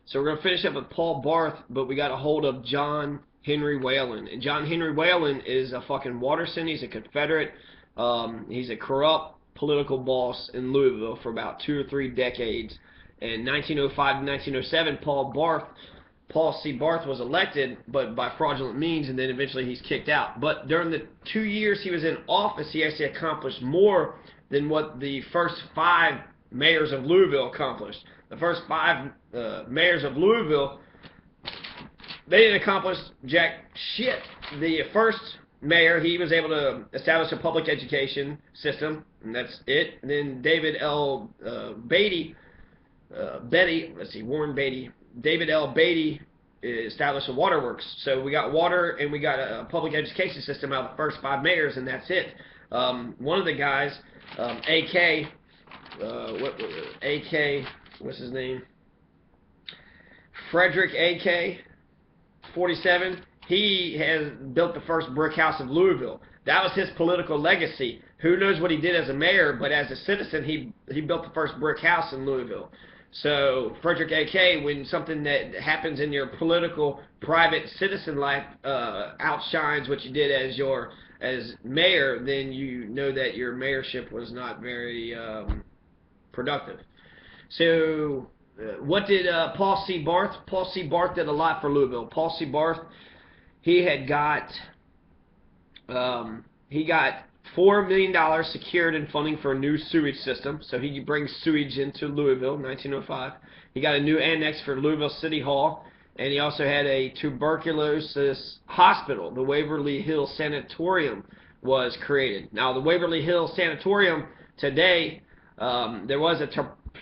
So we're going to finish up with Paul Barth, but we got a hold of John Henry Whalen. And John Henry Whalen is a fucking Watterson. He's a Confederate. He's a corrupt political boss in Louisville for about 2 or 3 decades. In 1905 to 1907, Paul C. Barth was elected, but by fraudulent means, and then eventually he's kicked out. But during the 2 years he was in office, he actually accomplished more than what the first 5 mayors of Louisville accomplished. The first 5 mayors of Louisville, they didn't accomplish jack shit. The first mayor, he was able to establish a public education system, and that's it. And then David L. Warren Beatty. David L. Beatty established a waterworks. So we got water and we got a public education system out of the first 5 mayors, and that's it. One of the guys, what's his name? Frederick A.K. 47. He has built the first brick house of Louisville. That was his political legacy. Who knows what he did as a mayor, but as a citizen, he built the first brick house in Louisville. So Frederick A.K., when something that happens in your political, private citizen life outshines what you did as mayor, then you know that your mayorship was not very productive. So what did Paul C. Barth? Paul C. Barth did a lot for Louisville. Paul C. Barth, he got $4 million secured in funding for a new sewage system, so he could bring sewage into Louisville in 1905. He got a new annex for Louisville City Hall, and he also had a tuberculosis hospital. The Waverly Hill Sanatorium was created. Now, the Waverly Hill Sanatorium today, there was a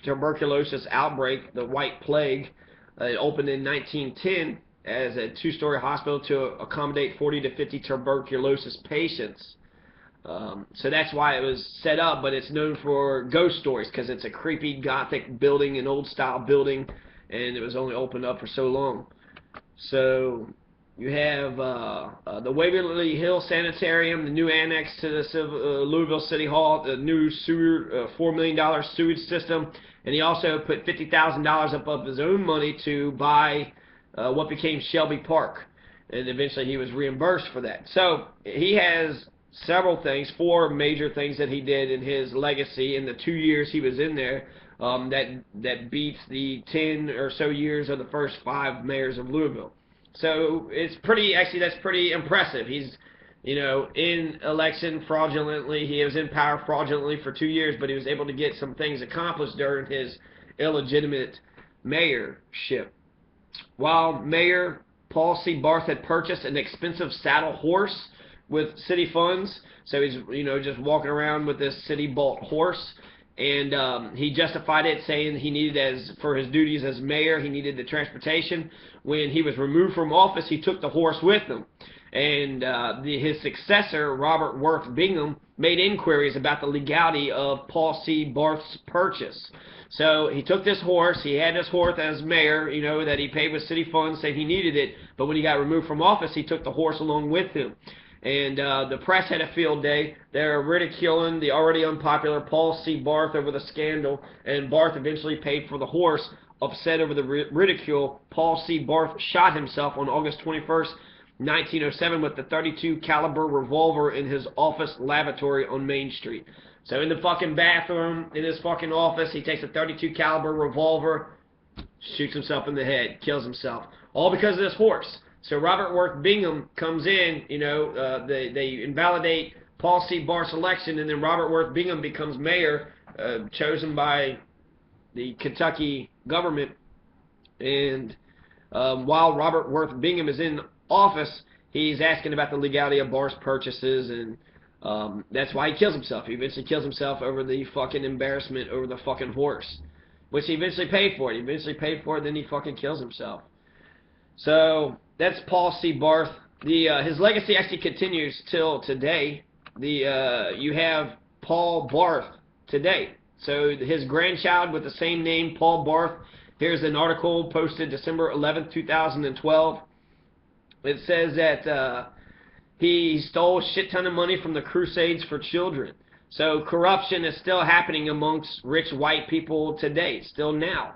tuberculosis outbreak, the White Plague. It opened in 1910 as a 2-story hospital to accommodate 40 to 50 tuberculosis patients. So that's why it was set up, but it's known for ghost stories because it's a creepy Gothic building, an old-style building, and it was only opened up for so long. So you have the Waverly Hill Sanitarium, the new annex to the Louisville City Hall, the new $4 million sewage system, and he also put $50,000 up of his own money to buy what became Shelby Park, and eventually he was reimbursed for that. So he has several things, 4 major things that he did in his legacy in the 2 years he was in there that beats the 10 or so years of the first 5 mayors of Louisville. So it's that's pretty impressive. He's, in election fraudulently. He was in power fraudulently for 2 years, but he was able to get some things accomplished during his illegitimate mayorship. While Mayor Paul C. Barth had purchased an expensive saddle horse with city funds, so he's just walking around with this city-bought horse, and he justified it, saying he needed, for his duties as mayor, he needed the transportation. When he was removed from office, he took the horse with him, and his successor, Robert Worth Bingham, made inquiries about the legality of Paul C. Barth's purchase. So he took this horse. He had this horse as mayor, that he paid with city funds, saying he needed it, but when he got removed from office, he took the horse along with him. And the press had a field day. They're ridiculing the already unpopular Paul C. Barth over the scandal, and Barth eventually paid for the horse. Upset over the ridicule, Paul C. Barth shot himself on August 21st, 1907 with the .32 caliber revolver in his office lavatory on Main Street. So in the fucking bathroom, in his fucking office, he takes a .32 caliber revolver, shoots himself in the head, kills himself. All because of this horse. So Robert Worth Bingham comes in, they invalidate Paul C. Barth's election, and then Robert Worth Bingham becomes mayor, chosen by the Kentucky government. And while Robert Worth Bingham is in office, he's asking about the legality of Barth's purchases, and that's why he kills himself. He eventually kills himself over the fucking embarrassment over the fucking horse, which he eventually paid for. Then he fucking kills himself. So that's Paul C. Barth. His legacy actually continues till today. You have Paul Barth today. So his grandchild with the same name, Paul Barth. Here's an article posted December 11th, 2012. It says that he stole a shit ton of money from the Crusades for Children. So corruption is still happening amongst rich white people today, still now.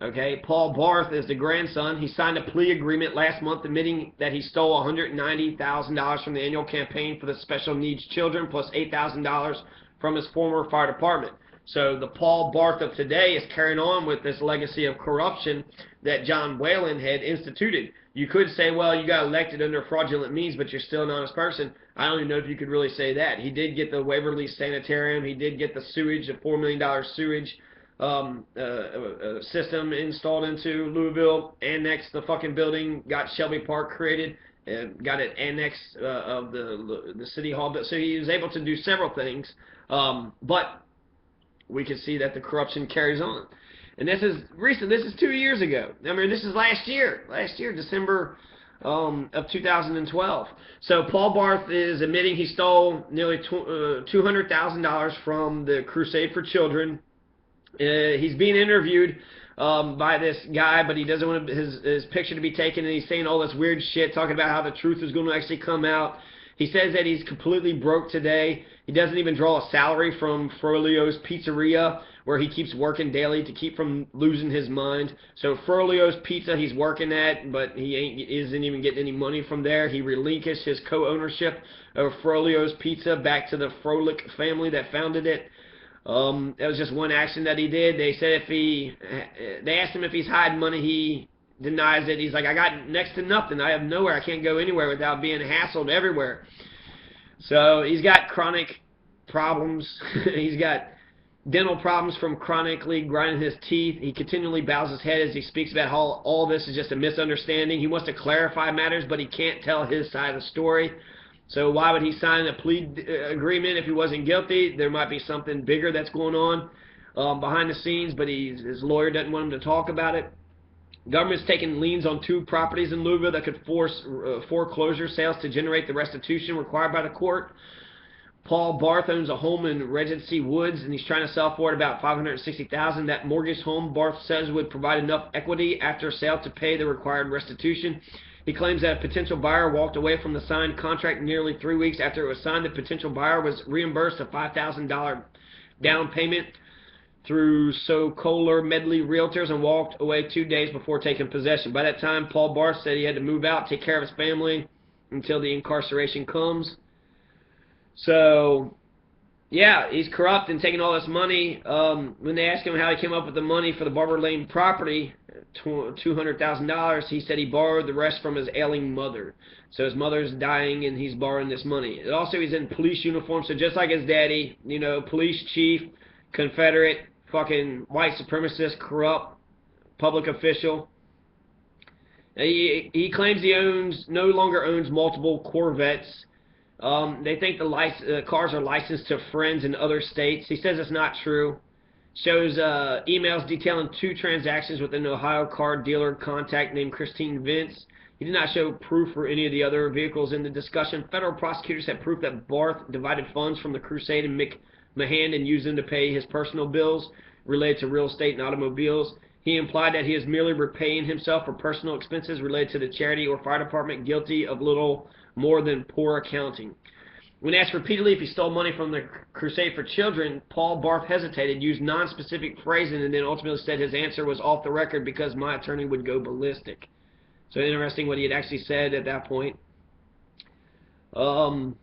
Okay, Paul Barth is the grandson. He signed a plea agreement last month admitting that he stole $190,000 from the annual campaign for the special needs children, plus $8,000 from his former fire department. So the Paul Barth of today is carrying on with this legacy of corruption that John Whalen had instituted. You could say, well, you got elected under fraudulent means, but you're still an honest person. I don't even know if you could really say that. He did get the Waverly Sanitarium. He did get the sewage, the $4 million sewage system installed into Louisville, annexed the fucking building, got Shelby Park created, got it annexed of the city hall. So he was able to do several things, but we can see that the corruption carries on. And this is recent. This is 2 years ago. I mean, this is last year, December of 2012. So Paul Barth is admitting he stole nearly $200,000 from the Crusade for Children. He's being interviewed by this guy, but he doesn't want his picture to be taken, and he's saying all this weird shit, talking about how the truth is going to actually come out. He says that he's completely broke today. He doesn't even draw a salary from Frolio's Pizzeria, where he keeps working daily to keep from losing his mind. So Frolio's Pizza he's working at, but he isn't even getting any money from there. He relinquished his co-ownership of Frolio's Pizza back to the Froelich family that founded it. That was just one action that he did. They said they asked him if he's hiding money. He denies it. He's like, I got next to nothing. I have nowhere. I can't go anywhere without being hassled everywhere. So he's got chronic problems. He's got dental problems from chronically grinding his teeth. He continually bows his head as he speaks about how all this is just a misunderstanding. He wants to clarify matters, but he can't tell his side of the story. So why would he sign a plea agreement if he wasn't guilty? There might be something bigger that's going on behind the scenes, but his lawyer doesn't want him to talk about it. Government's taking liens on 2 properties in Louisville that could force foreclosure sales to generate the restitution required by the court. Paul Barth owns a home in Regency Woods, and he's trying to sell for it about $560,000. That mortgage home, Barth says, would provide enough equity after sale to pay the required restitution. He claims that a potential buyer walked away from the signed contract nearly 3 weeks after it was signed. The potential buyer was reimbursed a $5,000 down payment through Kohler Medley Realtors and walked away 2 days before taking possession. By that time, Paul Barth said he had to move out, take care of his family until the incarceration comes. So, yeah, he's corrupt and taking all this money. When they asked him how he came up with the money for the Barber Lane property, $200,000, he said he borrowed the rest from his ailing mother. So his mother's dying and he's borrowing this money. And also he's in police uniform, so just like his daddy, you know, police chief, Confederate, fucking white supremacist, corrupt public official. He claims he no longer owns multiple Corvettes. They think the cars are licensed to friends in other states. He says it's not true. Shows emails detailing 2 transactions with an Ohio car dealer contact named Christine Vince. He did not show proof for any of the other vehicles in the discussion. Federal prosecutors had proof that Barth divided funds from the Crusade and McMahon and used them to pay his personal bills related to real estate and automobiles. He implied that he is merely repaying himself for personal expenses related to the charity or fire department, guilty of little more than poor accounting. When asked repeatedly if he stole money from the Crusade for Children, Paul Barth hesitated, used non-specific phrasing, and then ultimately said his answer was off the record because my attorney would go ballistic. So interesting what he had actually said at that point. So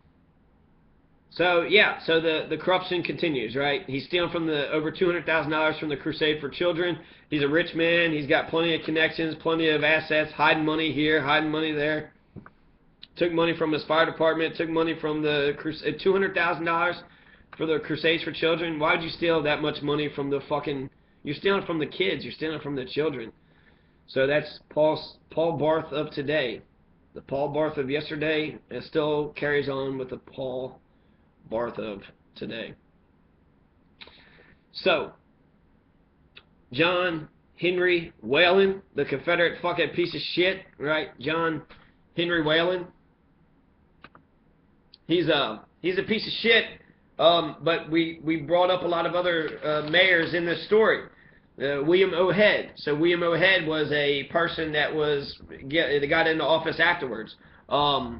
the corruption continues, right? He's stealing from over $200,000 from the Crusade for Children. He's a rich man. He's got plenty of connections, plenty of assets, hiding money here, hiding money there. Took money from his fire department, took money from the Crusade, $200,000 for the Crusades for Children. Why would you steal that much money from the fucking... You're stealing from the kids. You're stealing from the children. So that's Paul Barth of today. The Paul Barth of yesterday still carries on with the Paul Barth of today. So, John Henry Whalen, the Confederate fucking piece of shit, right? John Henry Whalen. He's a piece of shit, but we brought up a lot of other mayors in this story. William O. Head. So William O. Head was a person that got into office afterwards. I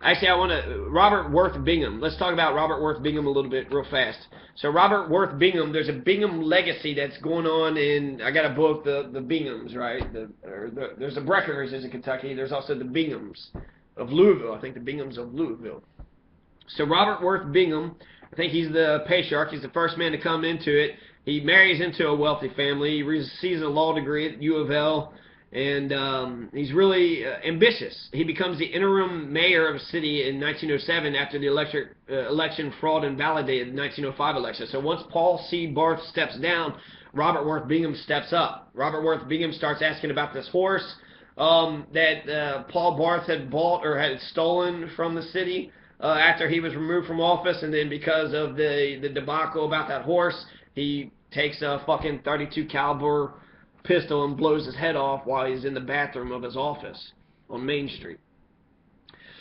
Actually, I want to Robert Worth Bingham. Let's talk about Robert Worth Bingham a little bit real fast. So Robert Worth Bingham, there's a Bingham legacy that's going on in. I got a book, the Binghams, right? There's the Breckers in Kentucky. There's also the Binghams of Louisville. I think the Binghams of Louisville. So Robert Worth Bingham, I think he's the patriarch. He's the first man to come into it. He marries into a wealthy family. He receives a law degree at U of L, and he's really ambitious. He becomes the interim mayor of a city in 1907 after the election fraud invalidated the 1905 election. So once Paul C. Barth steps down, Robert Worth Bingham steps up. Robert Worth Bingham starts asking about this horse that Paul Barth had bought or had stolen from the city after he was removed from office, and then because of the debacle about that horse, he takes a fucking .32 caliber pistol and blows his head off while he's in the bathroom of his office on Main Street.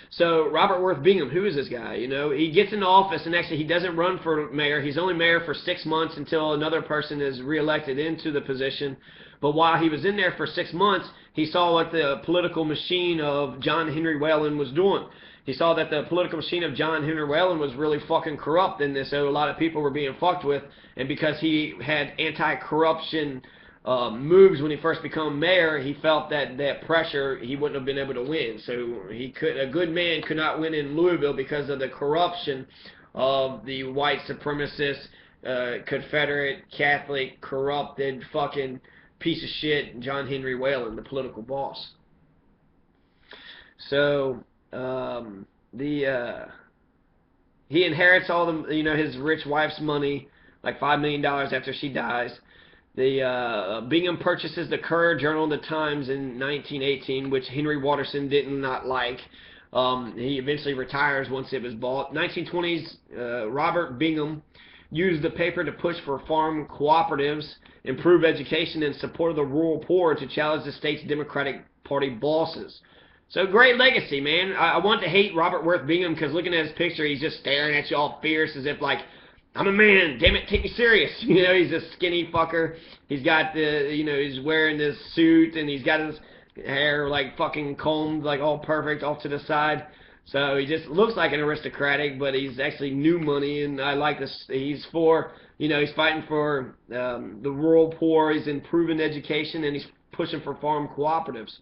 So Robert Worth Bingham, who is this guy? You know, he gets into office, and actually he doesn't run for mayor. He's only mayor for 6 months until another person is reelected into the position. But while he was in there for 6 months, he saw what the political machine of John Henry Whalen was doing. He saw that the political machine of John Henry Whalen was really fucking corrupt, and so a lot of people were being fucked with. And because he had anti-corruption moves when he first became mayor, he felt that pressure he wouldn't have been able to win. So a good man could not win in Louisville because of the corruption of the white supremacist, Confederate, Catholic, corrupted fucking piece of shit John Henry Whalen, the political boss. So he inherits all the, his rich wife's money, like $5 million after she dies. Bingham purchases the Courier-Journal and the Times in 1918, which Henry Watterson did not like. He eventually retires once it was bought. 1920s, Robert Bingham used the paper to push for farm cooperatives, improve education, and support the rural poor to challenge the state's Democratic Party bosses. So great legacy, man. I want to hate Robert Worth Bingham because looking at his picture, he's just staring at you all fierce as if like, I'm a man, damn it, take me serious. He's a skinny fucker. He's got he's wearing this suit and he's got his hair like fucking combed, like all perfect off to the side. So he just looks like an aristocratic, but he's actually new money, and I like this. He's for, he's fighting for the rural poor. He's improving education, and he's pushing for farm cooperatives.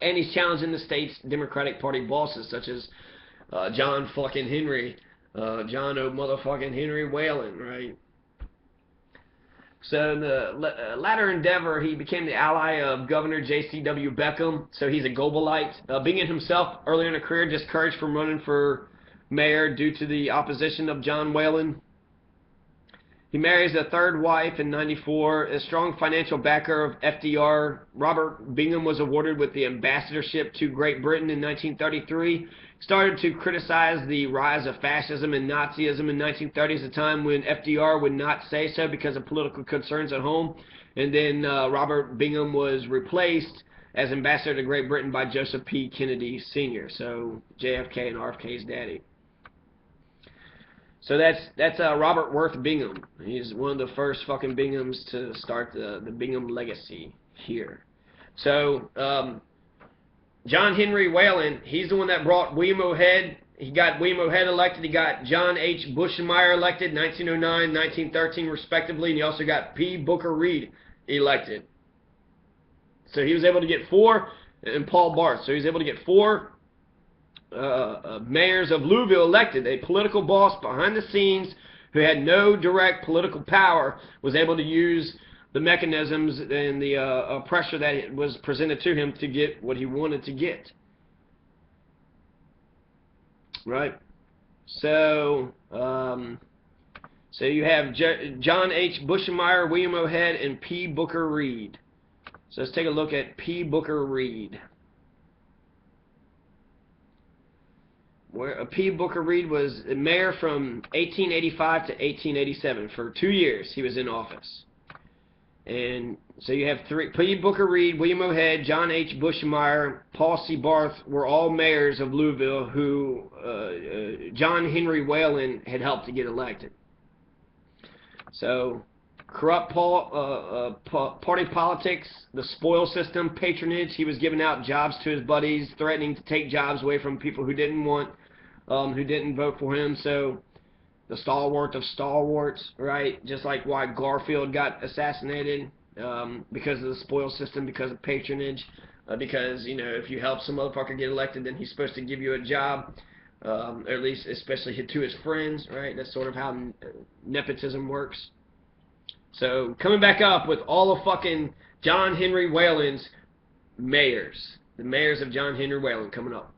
And he's challenging the state's Democratic Party bosses, such as John fucking Henry, John O. motherfucking Henry Whalen, right? So in the latter endeavor, he became the ally of Governor J.C.W. Beckham, so he's a Goebelite. Bingham himself, earlier in a career, discouraged from running for mayor due to the opposition of John Whalen. He marries a third wife in '94. A strong financial backer of FDR, Robert Bingham was awarded with the ambassadorship to Great Britain in 1933. Started to criticize the rise of fascism and Nazism in 1930s, a time when FDR would not say so because of political concerns at home. And then Robert Bingham was replaced as ambassador to Great Britain by Joseph P. Kennedy Sr., so JFK and RFK's daddy. So that's Robert Worth Bingham. He's one of the first fucking Binghams to start the Bingham legacy here. So John Henry Whalen, he's the one that brought William O. Head. He got William O. Head elected. He got John H. Buschmeyer elected, 1909, 1913 respectively, and he also got P. Booker Reed elected. So he was able to get 4, and Paul Barth. So he was able to get 4 mayors of Louisville elected. A political boss behind the scenes who had no direct political power was able to use the mechanisms and the pressure that was presented to him to get what he wanted to get. Right? So, so you have John H. Buschmeyer, William O. Head, and P. Booker Reed. So let's take a look at P. Booker Reed. Where P. Booker Reed was mayor from 1885 to 1887. For 2 years he was in office. And so you have 3, P. Booker Reed, William O. Head, John H. Buschmeyer, Paul C. Barth were all mayors of Louisville who John Henry Whalen had helped to get elected. So corrupt party politics, the spoil system, patronage. He was giving out jobs to his buddies, threatening to take jobs away from people who didn't vote for him. So the stalwart of stalwarts, right? Just like why Garfield got assassinated, because of the spoil system, because of patronage, because, you know, if you help some motherfucker get elected, then he's supposed to give you a job, or at least especially to his friends, right? That's sort of how nepotism works. So coming back up with all of fucking John Henry Whalen's mayors, the mayors of John Henry Whalen coming up.